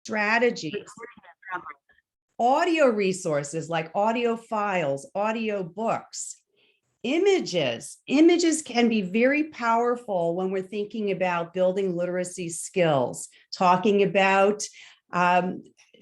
strategies, audio resources like audio files, audio books, images. Images can be very powerful when we're thinking about building literacy skills, talking about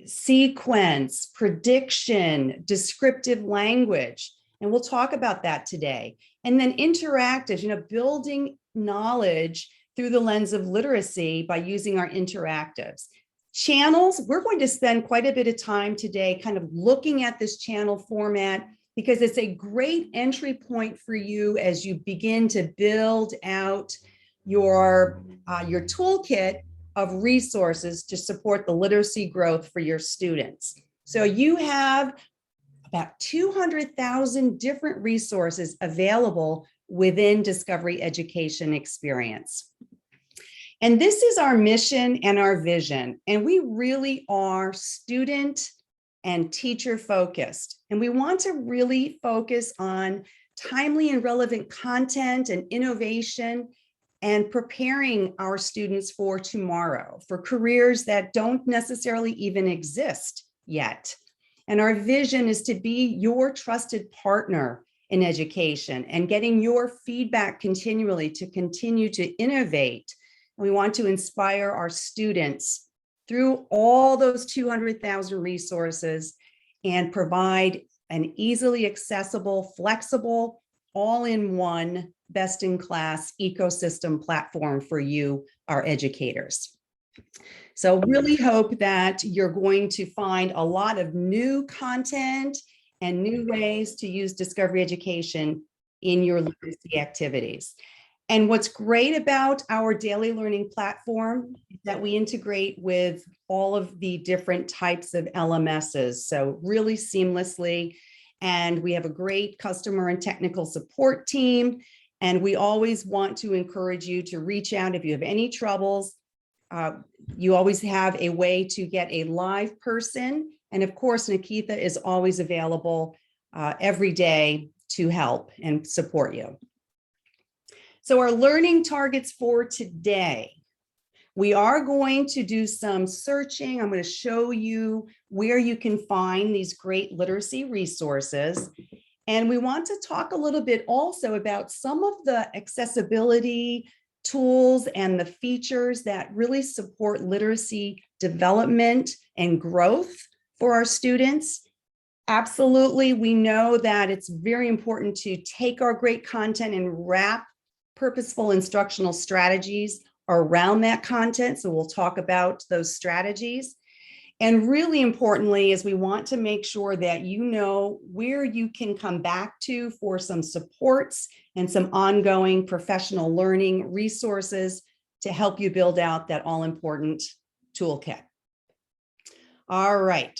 sequence, prediction, descriptive language. And we'll talk about that today. And then interactive, building knowledge through the lens of literacy by using our interactives. Channels, we're going to spend quite a bit of time today kind of looking at this channel format because it's a great entry point for you as you begin to build out your toolkit of resources to support the literacy growth for your students. So you have about 200,000 different resources available within Discovery Education Experience. And this is our mission and our vision. And we really are student and teacher focused. And we want to really focus on timely and relevant content and innovation and preparing our students for tomorrow, for careers that don't necessarily even exist yet. And our vision is to be your trusted partner in education and getting your feedback continually to continue to innovate. We want to inspire our students through all those 200,000 resources and provide an easily accessible, flexible, all-in-one, best-in-class ecosystem platform for you, our educators. So really hope that you're going to find a lot of new content and new ways to use Discovery Education in your literacy activities. And what's great about our daily learning platform is that we integrate with all of the different types of LMSs, so really seamlessly. And we have a great customer and technical support team. And we always want to encourage you to reach out if you have any troubles. You always have a way to get a live person. And of course, Nikita is always available every day to help and support you. So our learning targets for today, we are going to do some searching. I'm going to show you where you can find these great literacy resources. And we want to talk a little bit also about some of the accessibility tools and the features that really support literacy development and growth for our students. Absolutely, we know that it's very important to take our great content and wrap purposeful instructional strategies around that content. So we'll talk about those strategies. And really importantly is we want to make sure that you know where you can come back to for some supports and some ongoing professional learning resources to help you build out that all-important toolkit. All right,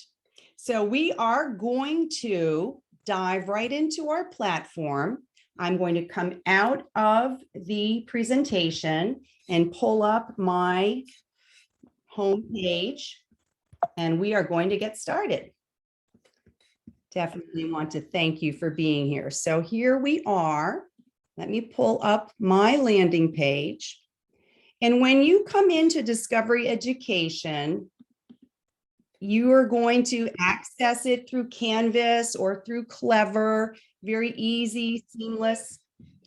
so we are going to dive right into our platform. I'm going to come out of the presentation and pull up my home page, and we are going to get started. Definitely want to thank you for being here. So here we are. Let me pull up my landing page. And when you come into Discovery Education, you are going to access it through Canvas or through Clever. Very easy, seamless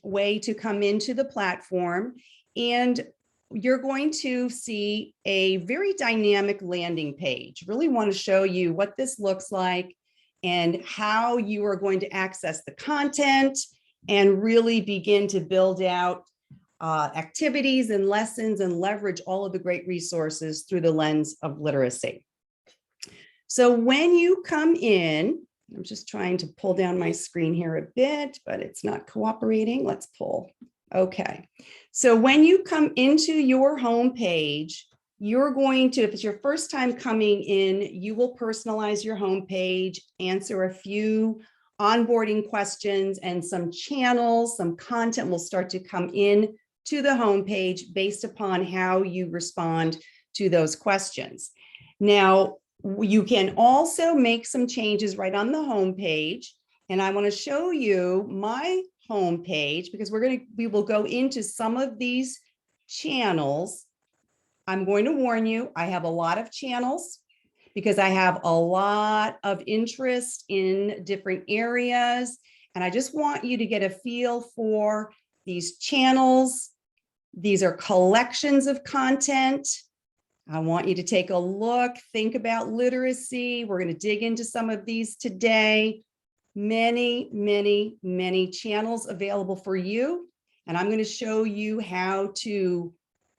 way to come into the platform. And you're going to see a very dynamic landing page. Really want to show you what this looks like and how you are going to access the content and really begin to build out activities and lessons and leverage all of the great resources through the lens of literacy. So when you come in, I'm just trying to pull down my screen here a bit, but it's not cooperating. Let's pull. Okay. So when you come into your home page, you're going to, if it's your first time coming in, you will personalize your home page, answer a few onboarding questions, and some channels, some content will start to come in to the home page based upon how you respond to those questions. Now, you can also make some changes right on the home page. And I want to show you my home page because we will go into some of these channels. I'm going to warn you, I have a lot of channels because I have a lot of interest in different areas. And I just want you to get a feel for these channels. These are collections of content. I want you to take a look, think about literacy. We're going to dig into some of these today. Many, many, many channels available for you. And I'm going to show you how to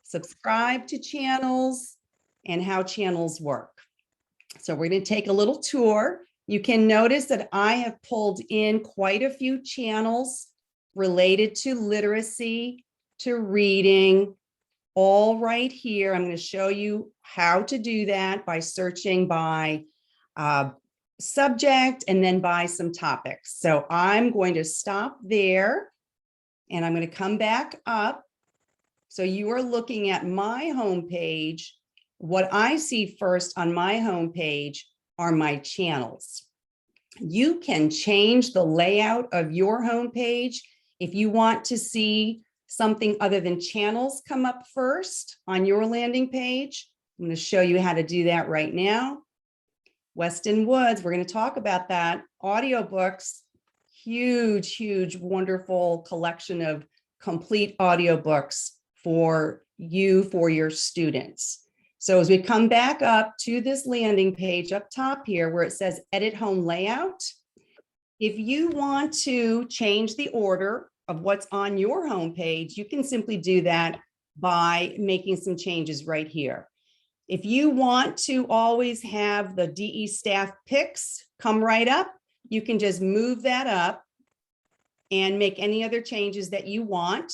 subscribe to channels and how channels work. So we're going to take a little tour. You can notice that I have pulled in quite a few channels related to literacy, to reading, all right here. I'm going to show you how to do that by searching by subject and then by some topics. So I'm going to stop there and I'm going to come back up. So you are looking at my homepage. What I see first on my homepage are my channels. You can change the layout of your homepage if you want to see something other than channels come up first on your landing page. I'm going to show you how to do that right now. Weston Woods, we're going to talk about that. Audiobooks, huge, huge, wonderful collection of complete audiobooks for you, for your students. So as we come back up to this landing page up top here where it says edit home layout, if you want to change the order of what's on your homepage, you can simply do that by making some changes right here. If you want to always have the DE staff picks come right up, you can just move that up and make any other changes that you want.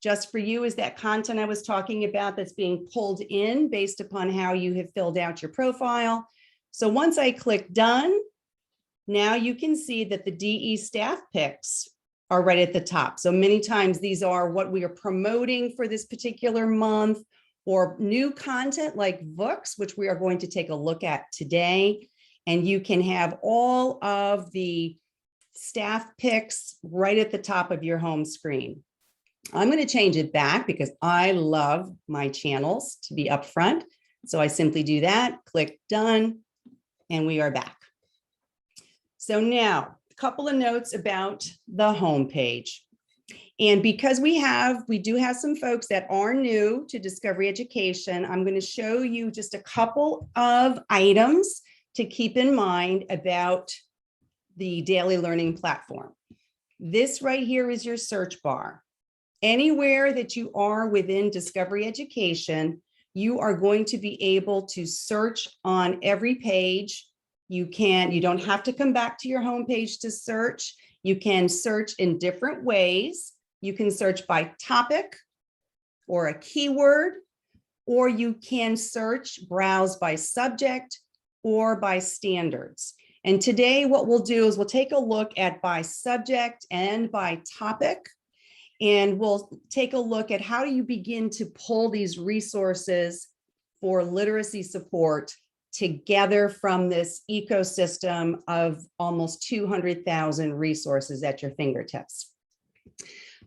Just for you is that content I was talking about that's being pulled in based upon how you have filled out your profile. So once I click done, now you can see that the DE staff picks are right at the top. So many times these are what we are promoting for this particular month, or new content like books, which we are going to take a look at today. And you can have all of the staff picks right at the top of your home screen. I'm going to change it back because I love my channels to be up front. So I simply do that, click done, and we are back. So now a couple of notes about the home page. And because we do have some folks that are new to Discovery Education, I'm going to show you just a couple of items to keep in mind about the daily learning platform. This right here is your search bar. Anywhere that you are within Discovery Education, you are going to be able to search on every page. You don't have to come back to your homepage to search. You can search in different ways. You can search by topic or a keyword, or you can browse by subject or by standards. And today what we'll do is we'll take a look at by subject and by topic, and we'll take a look at how do you begin to pull these resources for literacy support together from this ecosystem of almost 200,000 resources at your fingertips.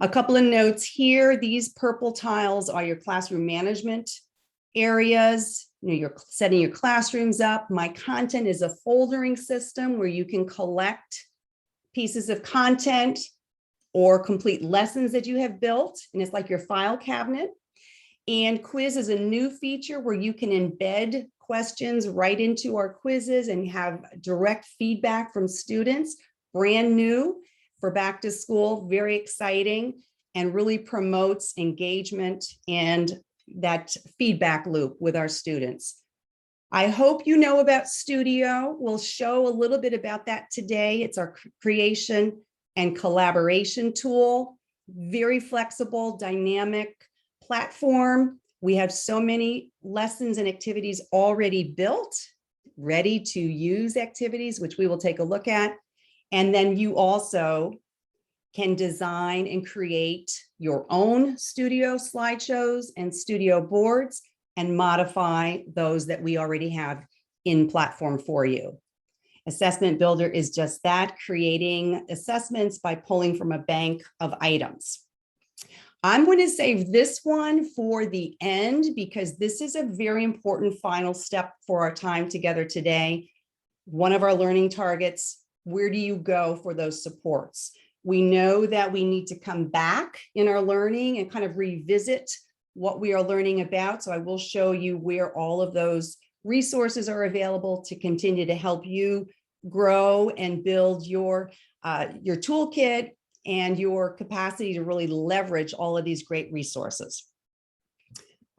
A couple of notes here. These purple tiles are your classroom management areas. You're setting your classrooms up. My content is a foldering system where you can collect pieces of content or complete lessons that you have built, and it's like your file cabinet. And quiz is a new feature where you can embed questions right into our quizzes and have direct feedback from students. Brand new for back to school, very exciting, and really promotes engagement and that feedback loop with our students. I hope you know about Studio. We'll show a little bit about that today. It's our creation and collaboration tool, very flexible, dynamic platform. We have so many lessons and activities already built, ready to use activities, which we will take a look at. And then you also can design and create your own Studio slideshows and Studio boards and modify those that we already have in platform for you. Assessment Builder is just that, creating assessments by pulling from a bank of items. I'm going to save this one for the end because this is a very important final step for our time together today. One of our learning targets, where do you go for those supports? We know that we need to come back in our learning and kind of revisit what we are learning about. So I will show you where all of those resources are available to continue to help you grow and build your toolkit and your capacity to really leverage all of these great resources.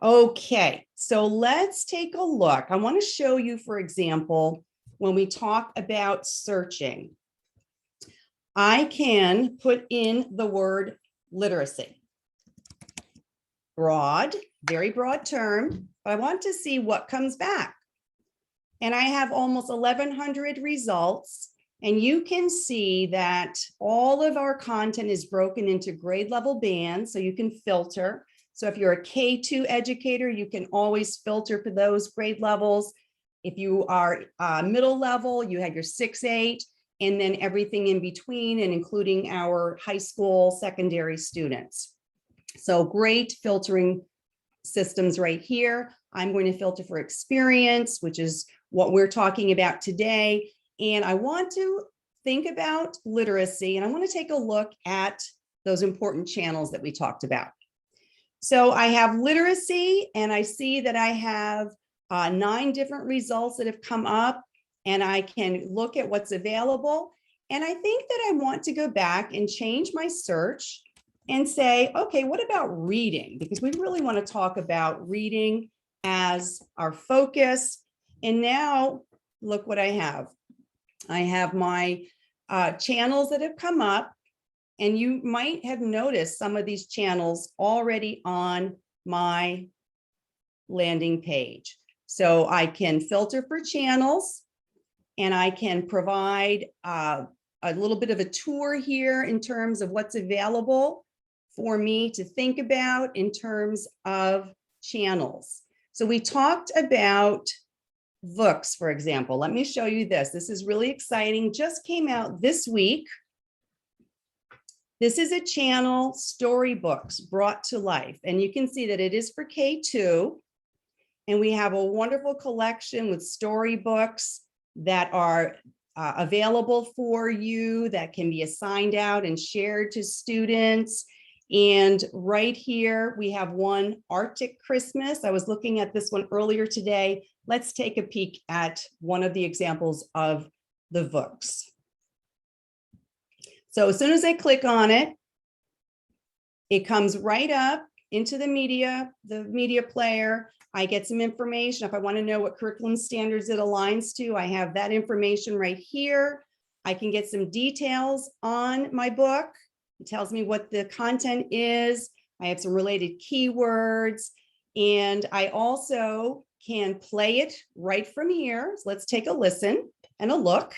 Okay, so let's take a look. I want to show you, for example, when we talk about searching, I can put in the word literacy. Broad, very broad term, but I want to see what comes back. And I have almost 1,100 results. And you can see that all of our content is broken into grade level bands, so you can filter. So if you're a K2 educator, you can always filter for those grade levels. If you are middle level, you have your 6-8, and then everything in between, and including our high school, secondary students. So great filtering systems right here. I'm going to filter for experience, which is what we're talking about today. And I want to think about literacy, and I want to take a look at those important channels that we talked about. So I have literacy, and I see that I have 9 different results that have come up, and I can look at what's available. And I think that I want to go back and change my search and say, okay, what about reading? Because we really want to talk about reading as our focus. And now look what I have. I have my channels that have come up, and you might have noticed some of these channels already on my landing page. So I can filter for channels, and I can provide a little bit of a tour here in terms of what's available for me to think about in terms of channels. So we talked about books, for example. Let me show you this. This is really exciting. Just came out this week. This is a channel, Storybooks Brought to Life. And you can see that it is for K2. And we have a wonderful collection with storybooks that are available for you, that can be assigned out and shared to students. And right here, we have one, Arctic Christmas. I was looking at this one earlier today. Let's take a peek at one of the examples of the books. So as soon as I click on it, it comes right up into the media player. I get some information. If I want to know what curriculum standards it aligns to, I have that information right here. I can get some details on my book. It tells me what the content is. I have some related keywords, and I also can play it right from here. So let's take a listen and a look.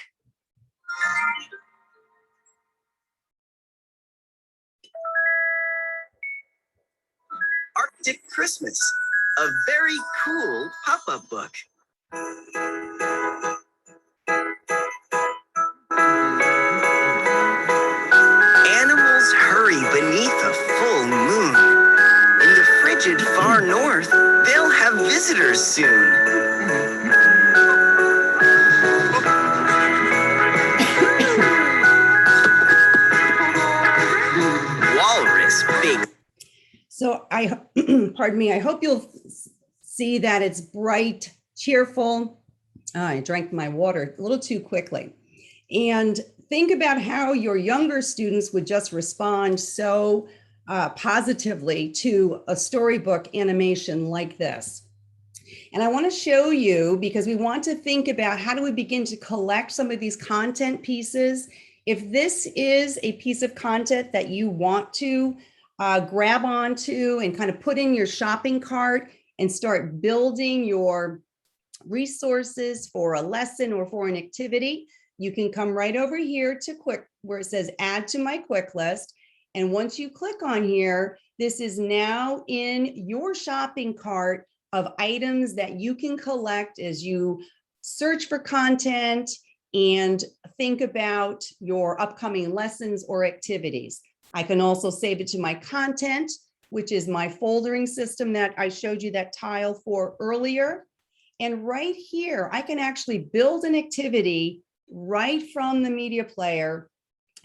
Arctic Christmas, a very cool pop-up book. Animals hurry beneath a full moon. In the frigid far north, they'll have visitors soon. Walrus big. So pardon me, I hope you'll see that it's bright, cheerful. I drank my water a little too quickly. And think about how your younger students would just respond so positively to a storybook animation like this. And I want to show you, because we want to think about how do we begin to collect some of these content pieces. If this is a piece of content that you want to grab onto and kind of put in your shopping cart and start building your resources for a lesson or for an activity, you can come right over here to where it says add to my quick list. And once you click on here, this is now in your shopping cart of items that you can collect as you search for content and think about your upcoming lessons or activities. I can also save it to my content which is my foldering system that I showed you that tile for earlier. And right here, I can actually build an activity right from the media player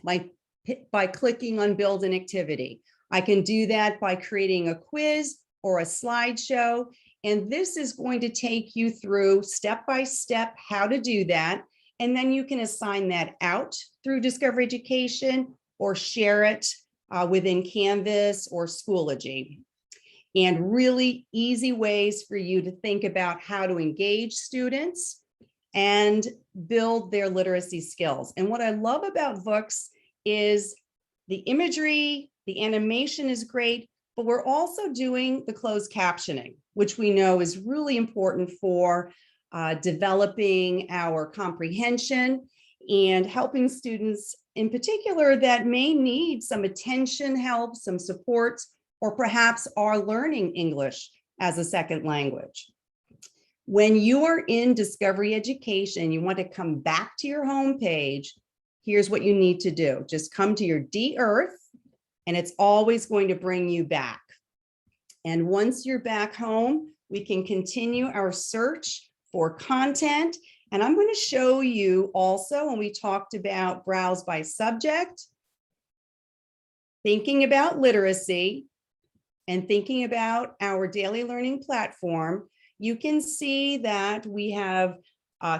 by clicking on build an activity. I can do that by creating a quiz or a slideshow. And this is going to take you through step by step how to do that. And then you can assign that out through Discover Education or share it within Canvas or Schoology. And really easy ways for you to think about how to engage students and build their literacy skills. And what I love about books is the imagery, the animation is great, but we're also doing the closed captioning, which we know is really important for developing our comprehension and helping students in particular that may need some attention help, some support, or perhaps are learning English as a second language. When you are in Discovery Education, you want to come back to your homepage, here's what you need to do. Just come to your D-Earth, and it's always going to bring you back. And once you're back home, we can continue our search for content. And I'm going to show you also, when we talked about browse by subject, thinking about literacy, and thinking about our daily learning platform, you can see that we have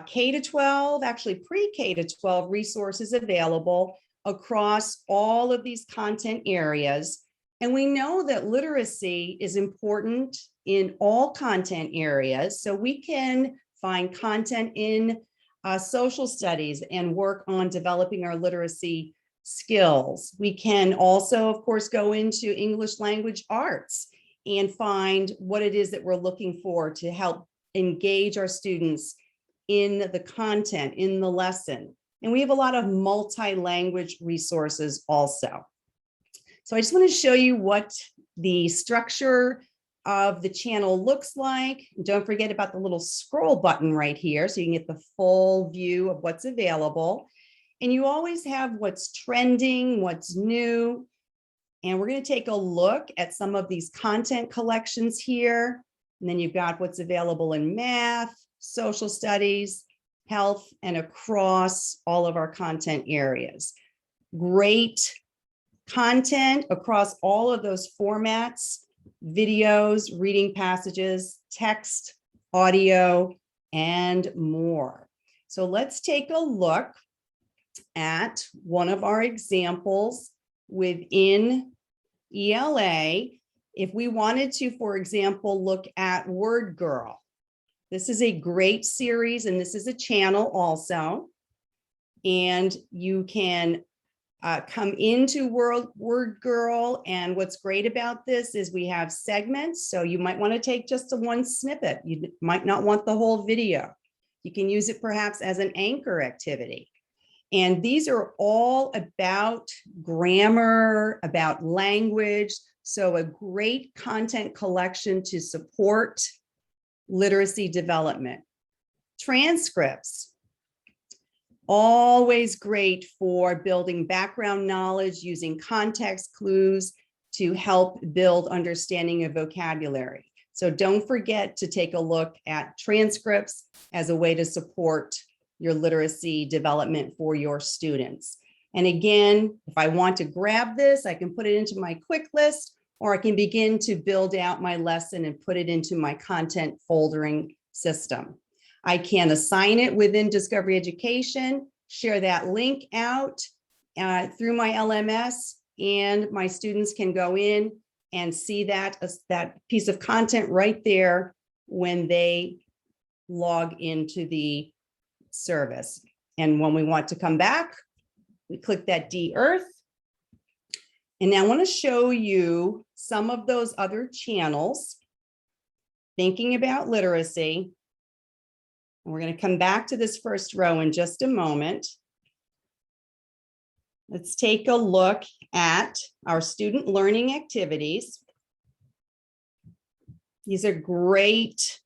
K-12, actually pre-K-12 resources available across all of these content areas. And we know that literacy is important in all content areas. So we can find content in social studies and work on developing our literacy skills. We can also, of course, go into English language arts and find what it is that we're looking for to help engage our students in the content, in the lesson. And we have a lot of multi-language resources also. So I just want to show you what the structure of the channel looks like. Don't forget about the little scroll button right here so you can get the full view of what's available. And you always have what's trending, what's new. And we're going to take a look at some of these content collections here. And then you've got what's available in math, social studies, health, and across all of our content areas. Great content across all of those formats, videos, reading passages, text, audio, and more. So let's take a look at one of our examples within ELA. If we wanted to, for example, look at Word Girl. This is a great series, and this is a channel also. And you can come into Word Girl. And what's great about this is we have segments. So you might want to take just one snippet. You might not want the whole video. You can use it perhaps as an anchor activity. And these are all about grammar, about language. So a great content collection to support literacy development. Transcripts, always great for building background knowledge, using context clues to help build understanding of vocabulary. So don't forget to take a look at transcripts as a way to support your literacy development for your students. And again, if I want to grab this, I can put it into my quick list, or I can begin to build out my lesson and put it into my content foldering system. I can assign it within Discovery Education, share that link out through my LMS, and my students can go in and see that piece of content right there when they log into the service. And when we want to come back, we click that D-Earth. And now I want to show you some of those other channels, thinking about literacy. And we're going to come back to this first row in just a moment. Let's take a look at our student learning activities. These are great,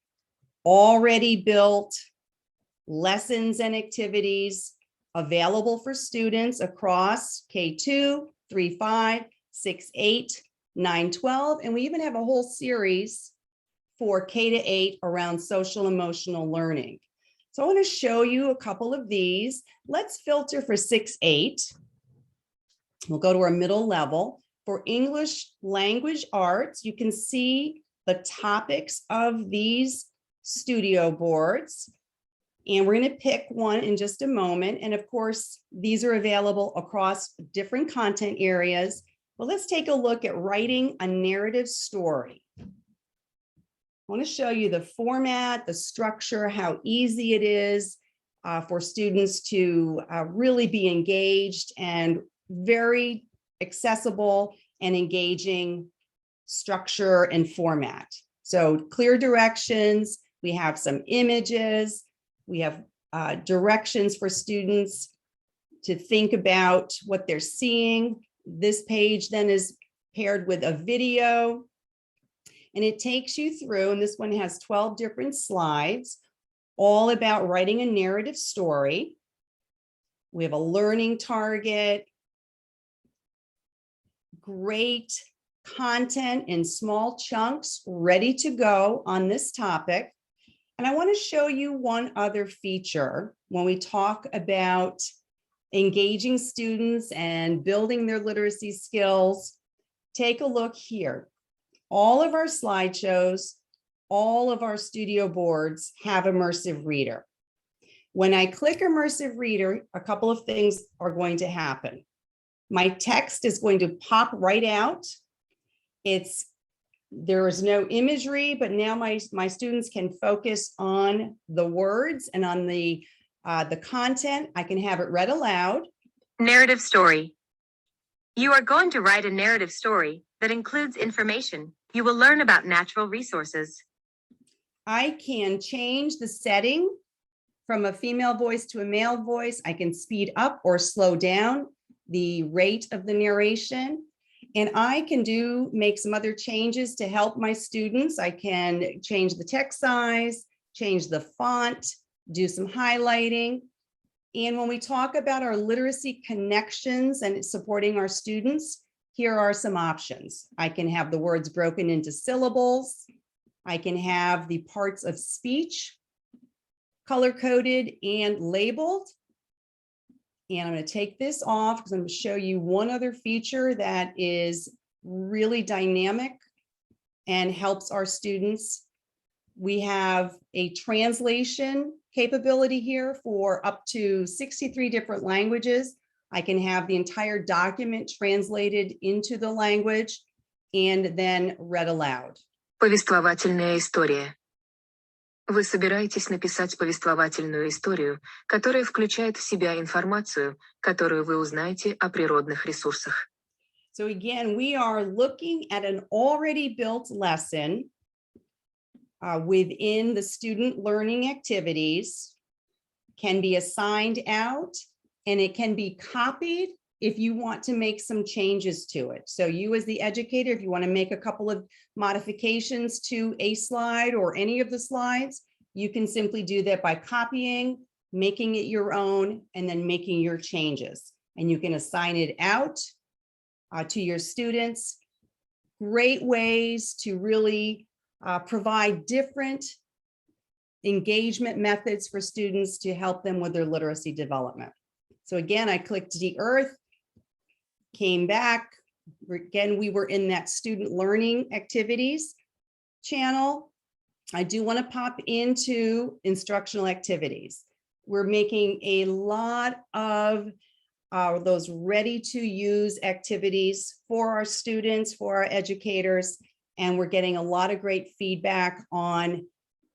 already built lessons and activities available for students across K2, 3-5, 6-8, 9-12, and we even have a whole series for K-8 around social emotional learning. So I want to show you a couple of these. Let's filter for 6-8. We'll go to our middle level. For English language arts, you can see the topics of these studio boards. And we're going to pick one in just a moment. And of course, these are available across different content areas. But let's take a look at writing a narrative story. I want to show you the format, the structure, how easy it is for students to really be engaged, and very accessible and engaging structure and format. So clear directions, we have some images, we have directions for students to think about what they're seeing. This page then is paired with a video, and it takes you through, and this one has 12 different slides, all about writing a narrative story. We have a learning target, great content in small chunks ready to go on this topic. And I want to show you one other feature when we talk about engaging students and building their literacy skills. Take a look here. All of our slideshows, all of our studio boards have immersive reader. When I click immersive reader, a couple of things are going to happen. My text is going to pop right out. There is no imagery, but now my students can focus on the words and on the content. I can have it read aloud. Narrative story. You are going to write a narrative story that includes information. You will learn about natural resources. I can change the setting from a female voice to a male voice. I can speed up or slow down the rate of the narration. And I can make some other changes to help my students. I can change the text size, change the font, do some highlighting. And when we talk about our literacy connections and supporting our students, here are some options. I can have the words broken into syllables. I can have the parts of speech color-coded and labeled. And I'm going to take this off because I'm going to show you one other feature that is really dynamic and helps our students. We have a translation capability here for up to 63 different languages. I can have the entire document translated into the language and then read aloud. Повествовательная история. Вы собираетесь написать повествовательную историю, которая включает в себя информацию, которую вы узнаете о природных ресурсах. So again, we are looking at an already built lesson within the student learning activities, can be assigned out, and it can be copied if you want to make some changes to it. So you as the educator, if you want to make a couple of modifications to a slide or any of the slides, you can simply do that by copying, making it your own, and then making your changes. And you can assign it out to your students. Great ways to really provide different engagement methods for students to help them with their literacy development. So again, I clicked de-earth, came back. Again, we were in that student learning activities channel. I do want to pop into instructional activities. We're making a lot of those ready to use activities for our students, for our educators, and we're getting a lot of great feedback on,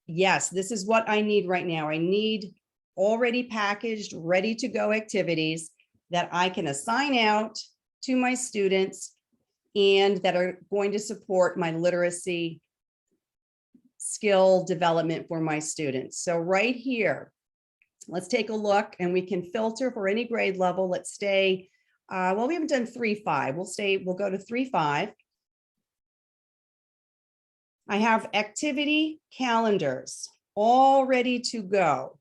yes, this is what I need right now. I need already packaged, ready to go activities that I can assign out to my students and that are going to support my literacy skill development for my students. So right here, let's take a look and we can filter for any grade level. Let's stay, well, we haven't done 3-5. We'll go to 3-5. I have activity calendars all ready to go.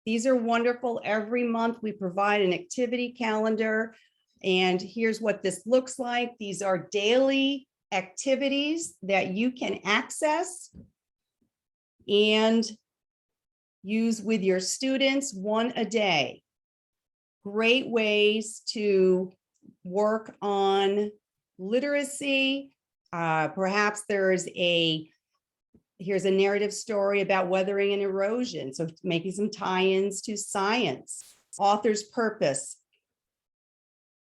These are wonderful. Every month we provide an activity calendar, and here's what this looks like. These are daily activities that you can access and use with your students, one a day. Great ways to work on literacy. Perhaps here's a narrative story about weathering and erosion. So making some tie-ins to science, author's purpose,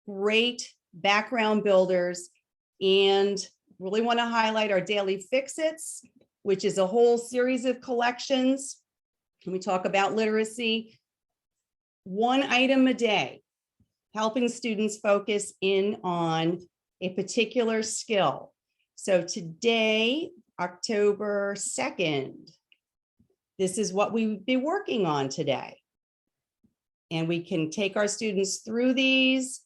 great background builders, and really want to highlight our daily fix-its, which is a whole series of collections. When we talk about literacy, one item a day, helping students focus in on a particular skill. So today, October 2nd, this is what we would be working on today. And we can take our students through these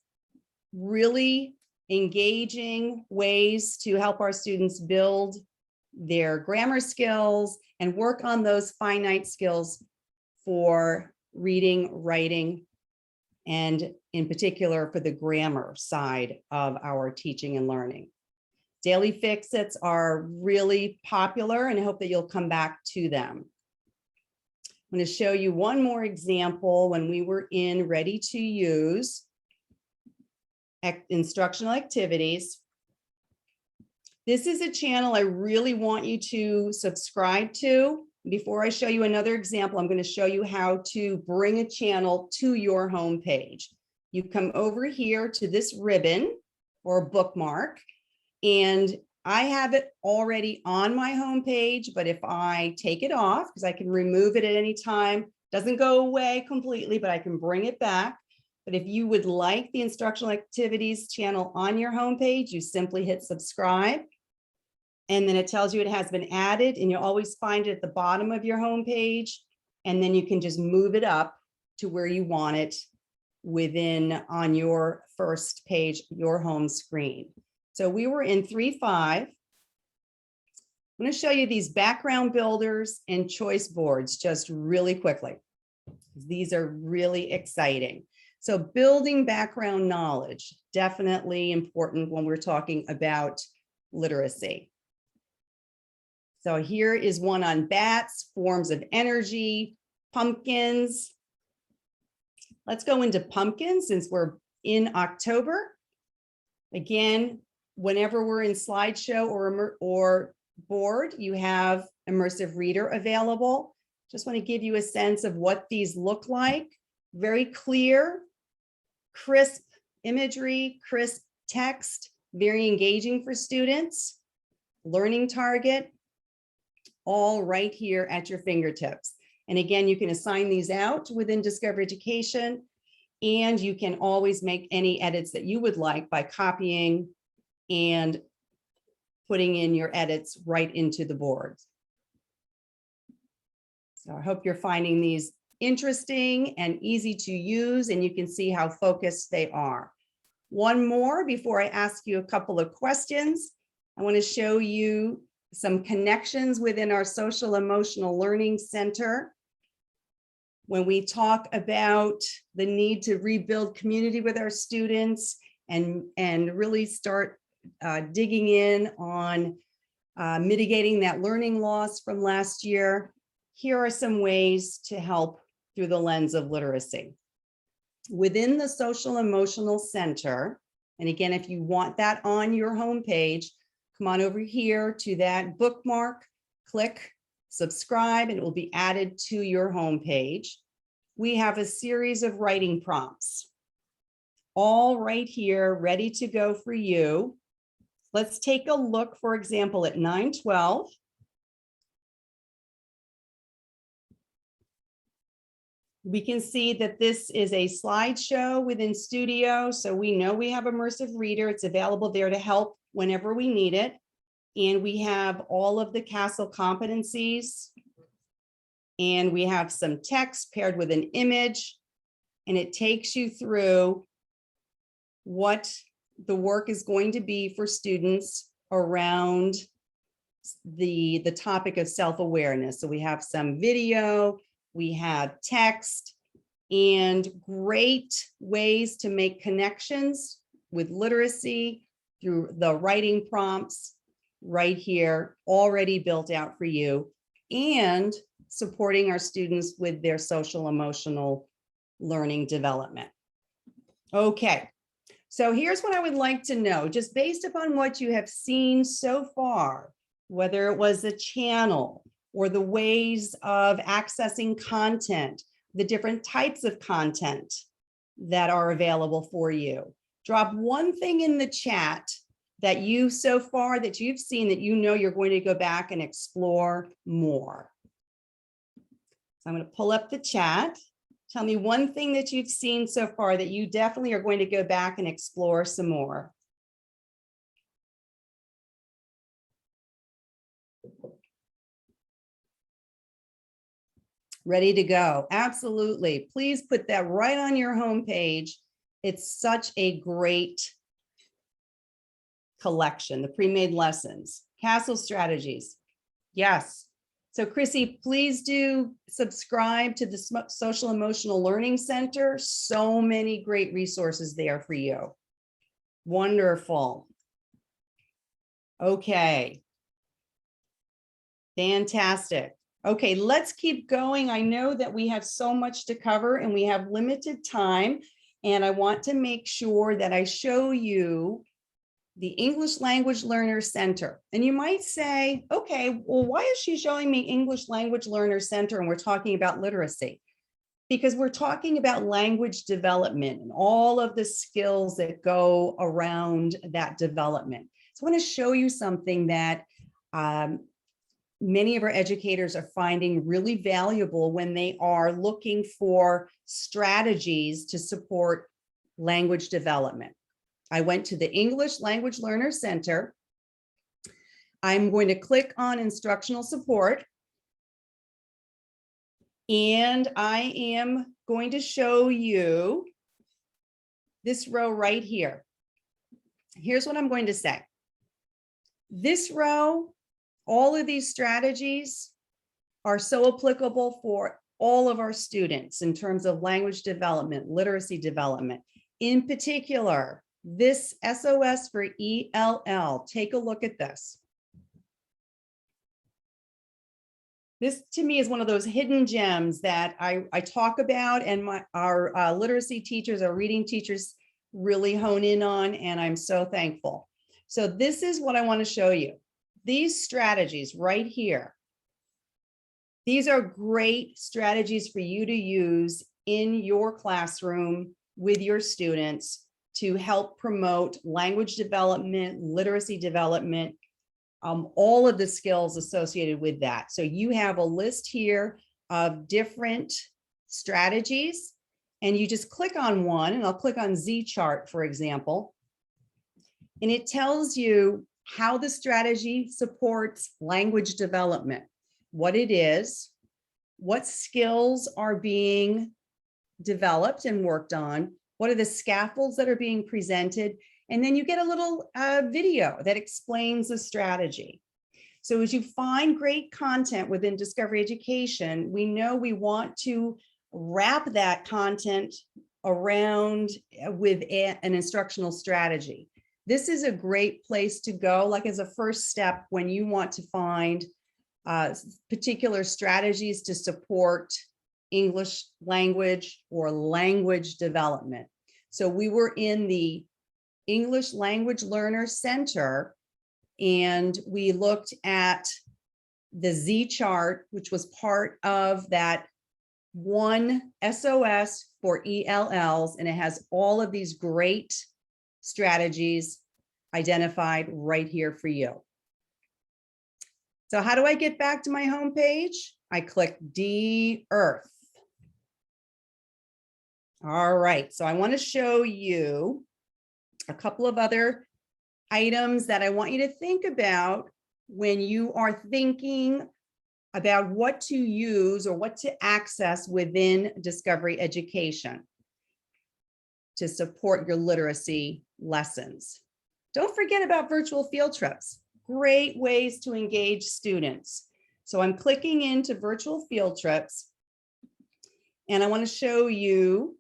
really engaging ways to help our students build their grammar skills and work on those finite skills for reading, writing, and in particular for the grammar side of our teaching and learning. Daily fix-its are really popular, and I hope that you'll come back to them. I'm going to show you one more example when we were in Ready to Use Instructional Activities. This is a channel I really want you to subscribe to. Before I show you another example, I'm going to show you how to bring a channel to your home page. You come over here to this ribbon or bookmark, and I have it already on my home page, but if I take it off, because I can remove it at any time, doesn't go away completely, but I can bring it back. But if you would like the Instructional Activities channel on your homepage, you simply hit subscribe. And then it tells you it has been added, and you'll always find it at the bottom of your homepage. And then you can just move it up to where you want it on your first page, your home screen. So we were in 3.5. I'm going to show you these background builders and choice boards just really quickly. These are really exciting. So building background knowledge, definitely important when we're talking about literacy. So here is one on bats, forms of energy, pumpkins. Let's go into pumpkins since we're in October. Again, whenever we're in slideshow or board, you have immersive reader available. Just want to give you a sense of what these look like. Very clear, crisp imagery, crisp text, very engaging for students. Learning target, all right here at your fingertips. And again, you can assign these out within Discover Education, and you can always make any edits that you would like by copying and putting in your edits right into the board. So I hope you're finding these interesting and easy to use, and you can see how focused they are. One more before I ask you a couple of questions. I want to show you some connections within our Social Emotional Learning Center. When we talk about the need to rebuild community with our students and really start digging in on mitigating that learning loss from last year, here are some ways to help through the lens of literacy. Within the Social Emotional Center, and again, if you want that on your homepage, come on over here to that bookmark, click subscribe, and it will be added to your homepage. We have a series of writing prompts, all right here, ready to go for you. Let's take a look, for example, at 9:12. We can see that this is a slideshow within Studio, so we know we have immersive reader. It's available there to help whenever we need it. And we have all of the CASEL competencies, and we have some text paired with an image, and it takes you through what the work is going to be for students around the topic of self-awareness. So we have some video, we have text, and great ways to make connections with literacy through the writing prompts right here, already built out for you, and supporting our students with their social emotional learning development. Okay, so here's what I would like to know, just based upon what you have seen so far, whether it was the channel or the ways of accessing content, the different types of content that are available for you. Drop one thing in the chat that you so far that you've seen that you know you're going to go back and explore more. So I'm going to pull up the chat. Tell me one thing that you've seen so far that you definitely are going to go back and explore some more. Ready to go. Absolutely. Please put that right on your homepage. It's such a great collection, the pre-made lessons, Castle Strategies. Yes. So Chrissy, please do subscribe to the Social Emotional Learning Center. So many great resources there for you. Wonderful. Okay. Fantastic. Okay, let's keep going. I know that we have so much to cover and we have limited time, and I want to make sure that I show you the English Language Learner Center. And you might say, okay, well, why is she showing me English Language Learner Center and we're talking about literacy? Because we're talking about language development and all of the skills that go around that development. So I want to show you something that many of our educators are finding really valuable when they are looking for strategies to support language development. I went to the English Language Learner Center. I'm going to click on Instructional Support. And I am going to show you this row right here. Here's what I'm going to say. This row, all of these strategies are so applicable for all of our students in terms of language development, literacy development. In particular, this SOS for ELL, take a look at this. This to me is one of those hidden gems that I talk about, and our literacy teachers, our reading teachers really hone in on, and I'm so thankful. So this is what I want to show you. These strategies right here. These are great strategies for you to use in your classroom with your students to help promote language development, literacy development, all of the skills associated with that. So you have a list here of different strategies, and you just click on one, and I'll click on Z chart, for example, and it tells you how the strategy supports language development, what it is, what skills are being developed and worked on, what are the scaffolds that are being presented, and then you get a little video that explains the strategy. So as you find great content within Discovery Education, we know we want to wrap that content around with an instructional strategy. This is a great place to go, like as a first step when you want to find particular strategies to support English language or language development. So we were in the English Language Learner Center, and we looked at the Z chart, which was part of that one SOS for ELLs, and it has all of these great strategies identified right here for you. So how do I get back to my home page? I click de-earth. All right, so I want to show you a couple of other items that I want you to think about when you are thinking about what to use or what to access within Discovery Education to support your literacy lessons. Don't forget about virtual field trips. Great ways to engage students. So I'm clicking into virtual field trips, and I want to show you,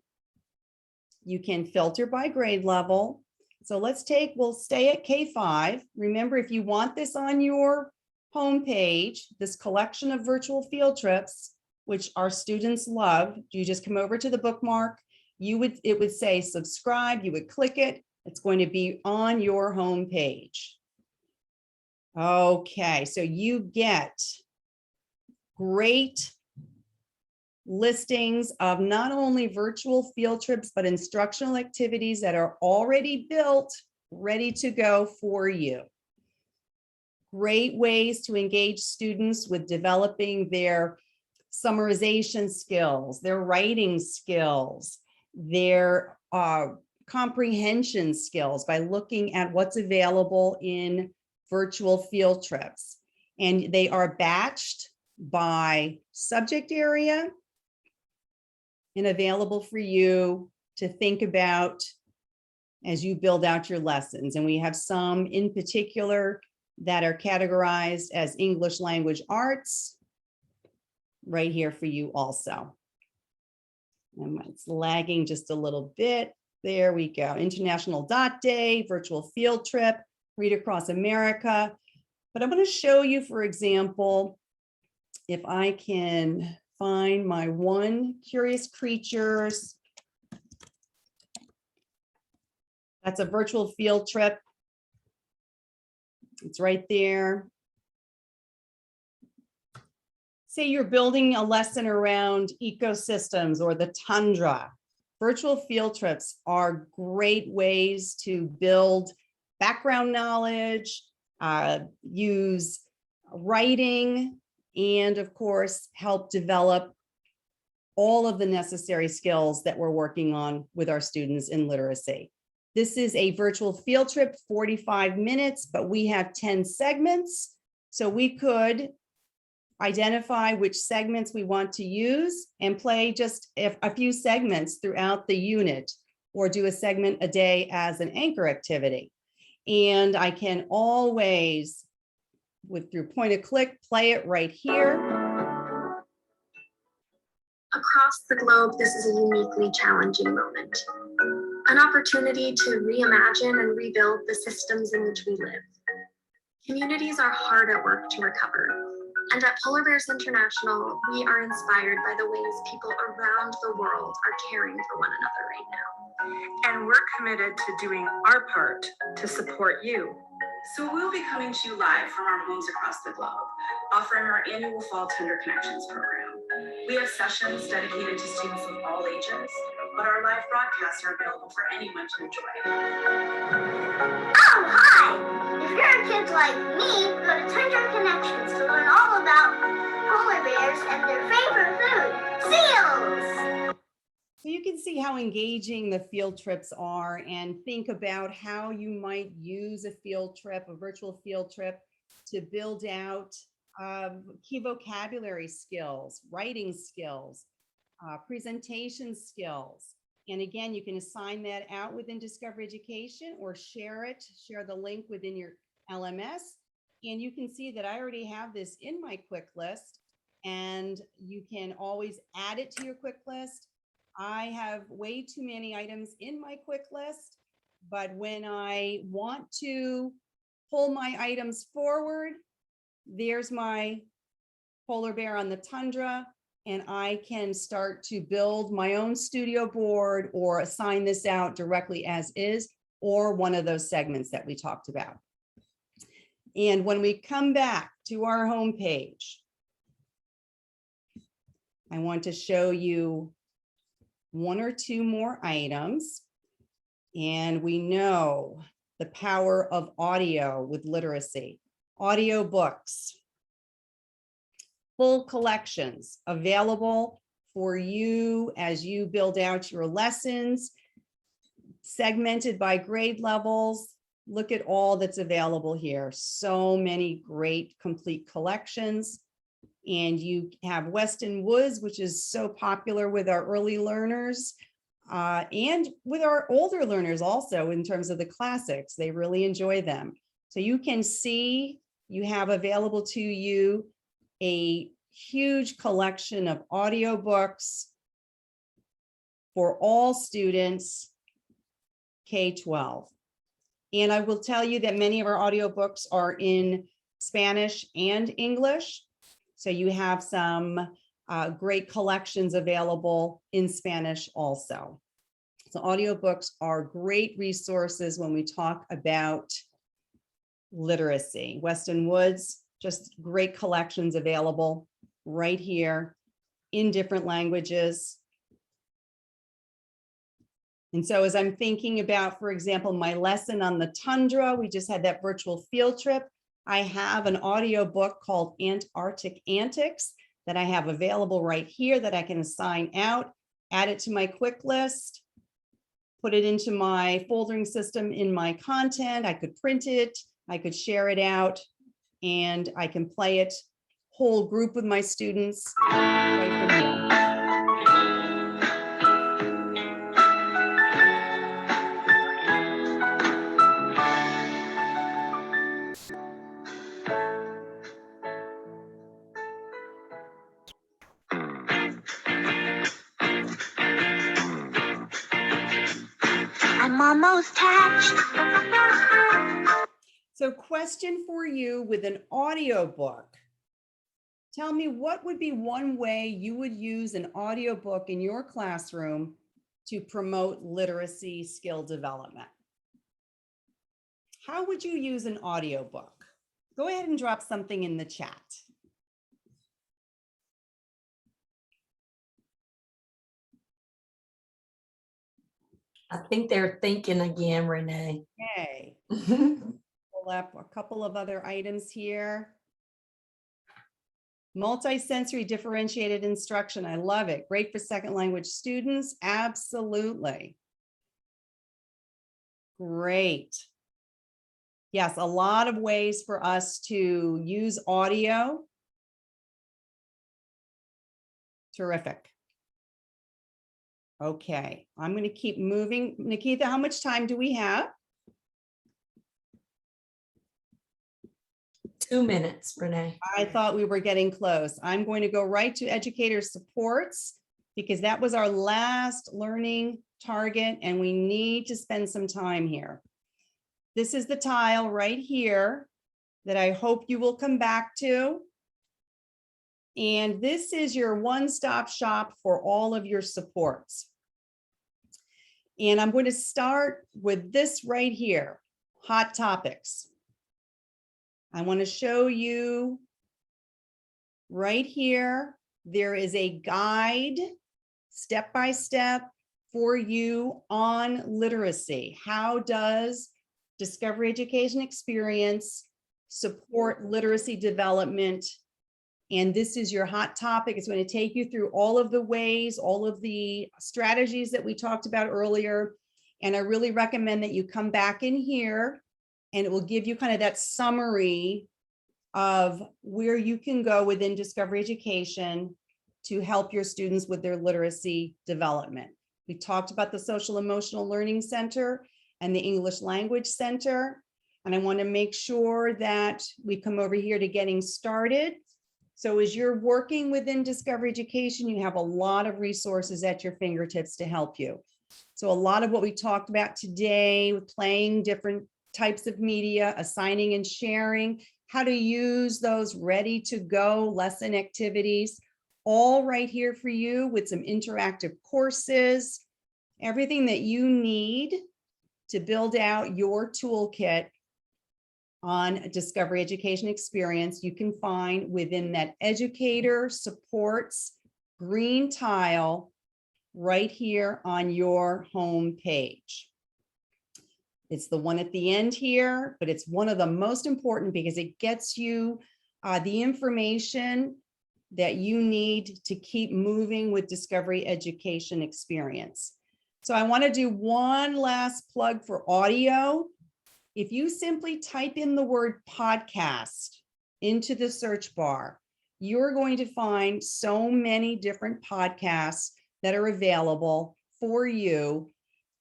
you can filter by grade level. So we'll stay at K5. Remember, if you want this on your homepage, this collection of virtual field trips, which our students love, you just come over to the bookmark, it would say subscribe, you would click it, it's going to be on your homepage. Okay, so you get great listings of not only virtual field trips, but instructional activities that are already built, ready to go for you. Great ways to engage students with developing their summarization skills, their writing skills, their comprehension skills by looking at what's available in virtual field trips. And they are batched by subject area and available for you to think about as you build out your lessons. And we have some in particular that are categorized as English language arts right here for you also. And it's lagging just a little bit. There we go. International Dot Day, virtual field trip, Read Across America. But I'm going to show you, for example, if I can find my one Curious Creatures. That's a virtual field trip. It's right there. Say you're building a lesson around ecosystems or the tundra. Virtual field trips are great ways to build background knowledge, use writing, and of course, help develop all of the necessary skills that we're working on with our students in literacy. This is a virtual field trip, 45 minutes, but we have 10 segments. So we could identify which segments we want to use and play just a few segments throughout the unit, or do a segment a day as an anchor activity. And I can always, through point of click, play it right here. Across the globe, this is a uniquely challenging moment. An opportunity to reimagine and rebuild the systems in which we live. Communities are hard at work to recover. And at Polar Bears International, we are inspired by the ways people around the world are caring for one another right now. And we're committed to doing our part to support you. So we'll be coming to you live from our homes across the globe, offering our annual Fall Tender Connections program. We have sessions dedicated to students of all ages, but our live broadcasts are available for anyone to enjoy. Oh, hi! If you're kids like me, go to Tundra Connections to learn all about polar bears and their favorite food, seals! So you can see how engaging the field trips are, and think about how you might use a field trip, a virtual field trip, to build out key vocabulary skills, writing skills, presentation skills. And again, you can assign that out within Discover Education or share the link within your LMS. And you can see that I already have this in my quick list, and you can always add it to your quick list. I have way too many items in my quick list, but when I want to pull my items forward, there's my polar bear on the tundra, and I can start to build my own studio board or assign this out directly as is, or one of those segments that we talked about. And when we come back to our homepage, I want to show you one or two more items. And we know the power of audio with literacy. Audio books, full collections available for you as you build out your lessons, segmented by grade levels. Look at all that's available here. So many great complete collections. And you have Weston Woods, which is so popular with our early learners and with our older learners also, in terms of the classics. They really enjoy them. So you can see you have available to you a huge collection of audiobooks for all students K-12. And I will tell you that many of our audiobooks are in Spanish and English. So you have some great collections available in Spanish also. So audiobooks are great resources when we talk about literacy. Weston Woods, just great collections available right here in different languages. And so as I'm thinking about, for example, my lesson on the tundra, we just had that virtual field trip. I have an audio book called Antarctic Antics that I have available right here that I can assign out, add it to my quick list, put it into my foldering system in my content. I could print it, I could share it out, and I can play it whole group with my students right from here. I'm almost hatched. So question for you with an audiobook. Tell me, what would be one way you would use an audiobook in your classroom to promote literacy skill development? How would you use an audiobook? Go ahead and drop something in the chat. I think they're thinking again, Renee. Okay. Pull up a couple of other items here. Multi-sensory differentiated instruction. I love it. Great for second language students. Absolutely. Great. Yes, a lot of ways for us to use audio. Terrific. Okay, I'm going to keep moving. Nikita, how much time do we have? 2 minutes, Renee. I thought we were getting close. I'm going to go right to Educator Supports because that was our last learning target and we need to spend some time here. This is the tile right here that I hope you will come back to. And this is your one-stop shop for all of your supports. And I'm going to start with this right here, hot topics. I want to show you right here, there is a guide step-by-step for you on literacy. How does Discovery Education Experience support literacy development? And this is your hot topic. It's going to take you through all of the ways, all of the strategies that we talked about earlier. And I really recommend that you come back in here and it will give you kind of that summary of where you can go within Discovery Education to help your students with their literacy development. We talked about the Social Emotional Learning Center and the English Language Center. And I want to make sure that we come over here to getting started. So as you're working within Discovery Education, you have a lot of resources at your fingertips to help you. So a lot of what we talked about today with playing different types of media, assigning and sharing, how to use those ready to go lesson activities, all right here for you with some interactive courses, everything that you need to build out your toolkit on Discovery Education Experience, you can find within that Educator Supports green tile right here on your home page. It's the one at the end here, but it's one of the most important because it gets you the information that you need to keep moving with Discovery Education Experience. So I want to do one last plug for audio. If you simply type in the word podcast into the search bar, you're going to find so many different podcasts that are available for you.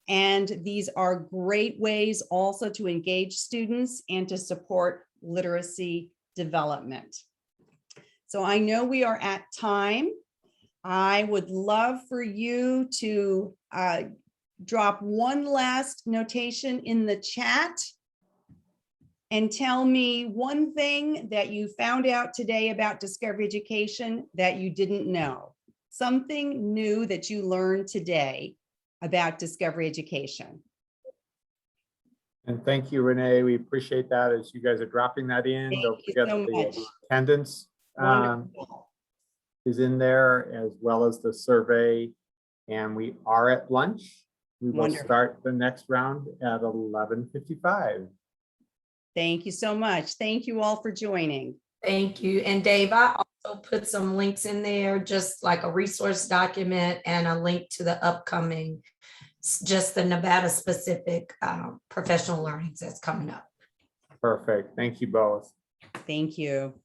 And these are great ways also to engage students and to support literacy development. So I know we are at time. I would love for you to drop one last notation in the chat and tell me one thing that you found out today about Discovery Education that you didn't know. Something new that you learned today about Discovery Education. And thank you, Renee. We appreciate that as you guys are dropping that in. Thank Don't you forget so the much. attendance Wonderful. is in there, as well as the survey. And we are at lunch. We will Wonderful. start the next round at 11:55. Thank you so much. Thank you all for joining. Thank you. And Dave, I also put some links in there, just like a resource document and a link to the upcoming, just the Nevada specific professional learnings that's coming up. Perfect. Thank you both. Thank you.